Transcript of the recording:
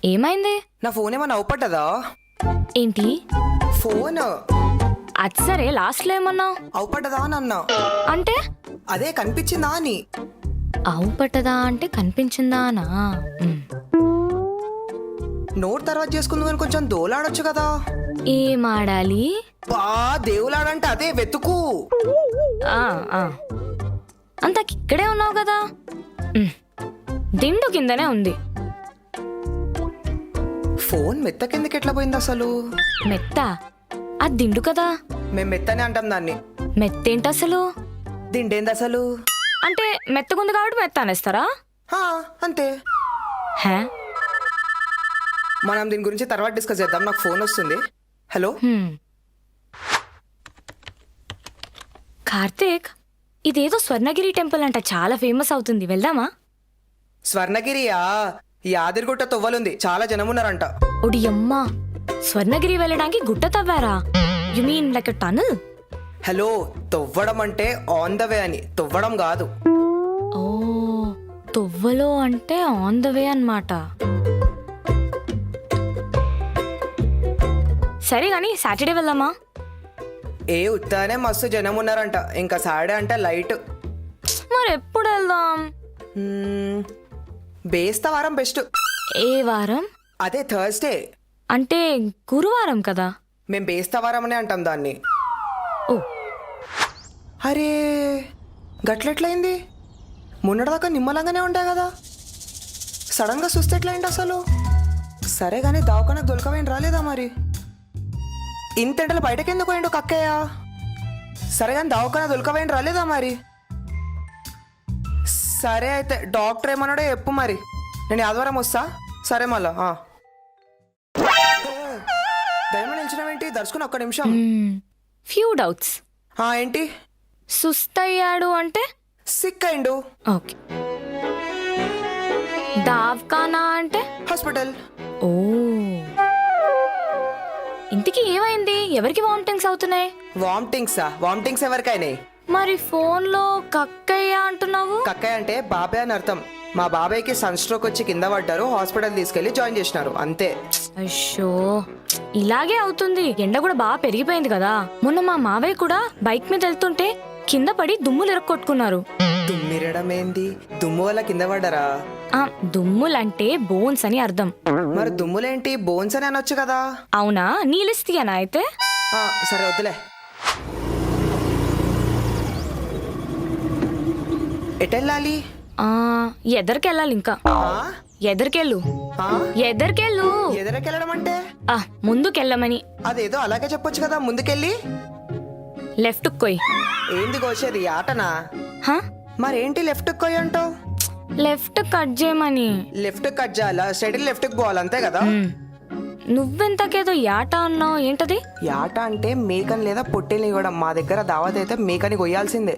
ఏమైంది? నా ఫోన్ ఏమన్నా అవుపట్టదా? ఏంటి? ఫోన్ అది సరే, లాస్ట్ లో ఏమన్నావు? అవుపట్టదా అని అన్నా. అంటే అదే కనిపించిందా అని. ఆవు పట్టదా అంటే కనిపించిందానా? నోట్ తర్వాత చేసుకుంది కానీ కొంచెం దోలాడొచ్చు కదా. ఏం ఆడాలి? బా దేవులాడంటే అదే వెతుకు. ఆ, ఆ. అంతకి ఇక్కడే ఉన్నావు కదా. దిండు కిందనే ఉంది. ఫోన్ మెత్త కిందకి ఎట్లా పోయింది అసలు? మెత్త? అది దిండు కదా. మేము మెత్తనే అంటాం దాన్ని. మెత్తేంటి అసలు? దిండేంది అసలు? అంటే మెత్తగుంది కాబట్టి మెత్త అనేస్తారా? హా, అంతే. హే, మనం దీని గురించి తర్వాత డిస్కస్ చేద్దాం. నాకు ఫోన్ వస్తుంది. హలో. కార్తీక్, ఇదేదో స్వర్ణగిరి టెంపుల్ అంట, చాలా ఫేమస్ అవుతుంది, వెళ్దామా? స్వర్ణగిరియా? యాదిరిగుట్ట తొవ్వలుంది, చాలా జనం ఉన్నారంట. ఒడియమ్మా, స్వర్ణగిరి వెళ్ళడానికి గుట్ట తవ్వారా? You mean like a tunnel? Hello, తొవ్వడం అంటే ఆన్ ద వే అని, తొవ్వడం కాదు. ఓ, తొవ్వలో అంటే ఆన్ ద వే అన్నమాట. సరే గాని సాటర్డే వెళ్దామా? ఏ ఉత్తానే మస్తు జనం ఉన్నారంట. ఇంకా సాడే అంటే లైట్. మరి ఎప్పుడు వెళ్దాం? బేస్తవారం బెస్ట్. ఏ వారం? అదే థర్స్డే. అంటే గురువారం కదా. మేం బేస్తవారం అనే అంటాం దాన్ని. ఓ, అరే గట్లెట్లయింది? మొన్నటిదాకా నిమ్మలంగానే ఉంటాయి కదా, సడన్ గా చూస్తే ఎట్లయింది అసలు? సరే గానీ దావకానికి దొరకవేం రాలేదా మరి? ఇంతెంటలు బయటకెందుకు పోయిండు కక్కయ్య? సరే కానీ దావకాన దొరకవేం రాలేదా మరి? సరే అయితే డాక్టర్ ఏమన్నాడో చెప్పు మరి. నేను ఆదివారం వస్తా. సరే మళ్ళా దయమని నిలిచినవేంటి? దర్శకుని ఒక్క నిమిషం. Few doubts. ఏంటి? సుస్తయ్యాడు అంటే? సిక్ అయిండు. ఓకే. దావ్కానా అంటే? హాస్పిటల్. ఓ, ఇంతకీ ఏమైంది? ఎవరికి వామిటింగ్స్ అవుతున్నాయి? వామిటింగ్స్ ఎవరికైనాయి? మరి ఫోన్ లో కక్కయ్య అంటున్నావు? కక్కయ్య అంటే బాబాయ్ అని అర్థం. మా బాబాయ్కి సన్ స్ట్రోక్ వచ్చి కింద పడ్డారు, హాస్పిటల్ తీసుకెళ్లి జాయిన్ చేసినారు, అంతే. అయ్యో, ఇలాగే అవుతుంది. ఎండ కూడా బాగా పెరిగిపోయింది కదా. మొన్న మా మావయ్య కూడా బైక్ మీద వెళ్తుంటే కింద పడి దుమ్ములు ఇరక్కొట్టుకున్నారు. దుమ్మిరడం ఏంది? దుమ్ము వల్ల కింద పడ్డారా? దుమ్ములంటే బోన్స్ అని అర్థం. మరి దుమ్ములేంటి? బోన్స్ అని అనొచ్చు కదా. అవునా? నీలిస్తీయనా అయితే? సరే వద్దులే. ఎటెళ్ళాలి? ఎదరికెళ్ళాలి. ఇంకా ఎదరికెళ్ళు. ఎదరికెళ్ళడం అంటే? ముందుకెళ్ళమని. అదేదో అలాగే చెప్పొచ్చు కదా, ముందుకెళ్ళి. లెఫ్ట్ కొయ్. ఏంది కోసేది? ఆటనా? మరేంటి లెఫ్ట్ కొయ్ అంటావు? లెఫ్ట్ కట్ చేయమని. లెఫ్ట్ కట్ చేయాలా? స్ట్రైట్ లెఫ్ట్ కి పోవాలి, అంతే కదా. నువ్వెంతకేదో యాట అన్నావు, ఏంటది? యాట అంటే మేకని లేదా పొట్టేల్ని కూడా. మా దగ్గర దావత్ అయితే మేకని కొయ్యాల్సిందే.